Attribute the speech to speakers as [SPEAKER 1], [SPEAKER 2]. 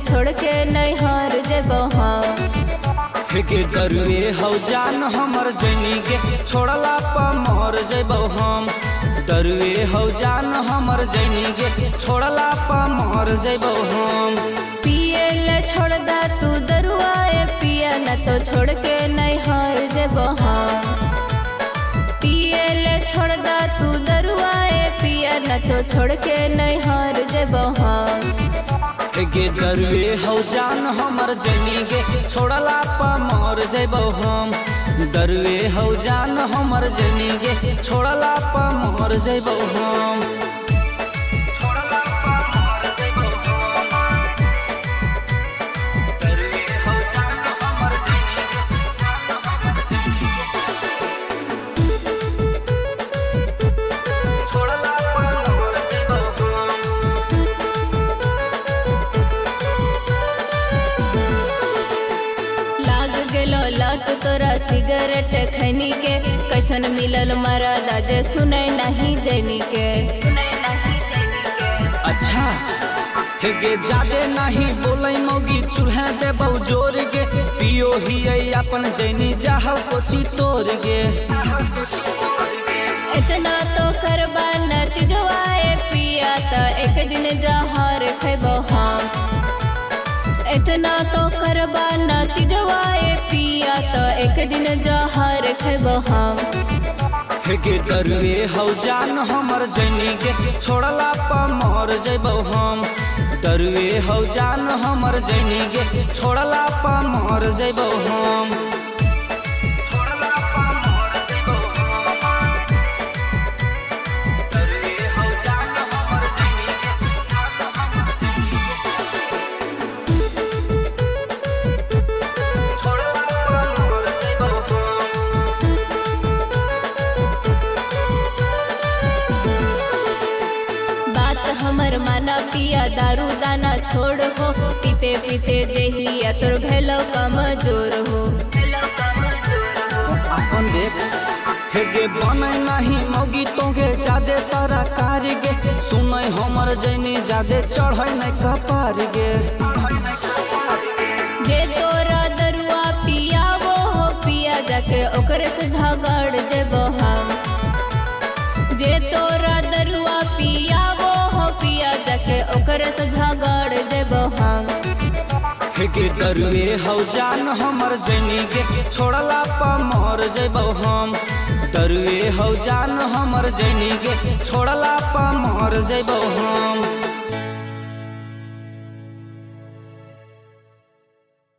[SPEAKER 1] छोड़ के नहीं हार जेबो हम।
[SPEAKER 2] के दरुए हौ जान हमर जनी गे छोड़ला पा मर जेबो हम। दरुए हौ जान हमर जनी गे छोड़ला पा मर जेबो हम।
[SPEAKER 1] पिए ले छोड़ दा तू दरुआ ए पिया न तो छोड़ के नहीं हार जेबो हम। पिए ले छोड़ दा तू दरुआ ए पिया न तो छोड़ के नहीं हार जेबो हम।
[SPEAKER 2] गे दरुए हौ जान हमर जनी गे छोड़ला पा मर जेबो हम। दरुए हौ जान हमर जनी गे छोड़ला पा मर जेबो हम।
[SPEAKER 1] लत तोरा सिगरेट खैनी के कैसन मिलल मारा दाजे सुनै नहीं जैनी के।
[SPEAKER 2] अच्छा गे जादे नहीं बोलै मौगी चूल्हे देबौ जोर गे। पियो ही अपन जैनी जाहौ कोची तोर गे।
[SPEAKER 1] इतना तो करबा न तिजवाए पिया त एक दिन जहर खैबो हम। इतना तो करबा न तिजवाए पिया तो एक दिन जहर खैबो हम।
[SPEAKER 2] गे दरुए हौ जान हमर जनी गे छोड़ला पा मर जेबो हम। दरुए हौ जान हमर जनी गे छोड़ला पा मर जेबो हम।
[SPEAKER 1] हमर माना पिया दारू दाना छोड़ हो। पीते पीते देहिया तोर भेलो कमजोर हो।
[SPEAKER 2] अपन देख गे बनै नहीं मौगी तोगे जादे सारा कार गे। सुनै हमर जनी जादे चढ़ै नहीं कपार गे।
[SPEAKER 1] जे तोरा दरुआ पिया वो हो पिया जाके ओकरे से झगड़ जेबो हम। जे तोरा दरुआ पिया वो हो पिया जाके ओकरे से झगड़ जेबो हम।
[SPEAKER 2] गे दरुए हौ जान हमर जनी गे छोड़ला पा मर जेबो हम। दरुए हौ जान हमर जनी गे छोड़ला पा मर जेबो हम।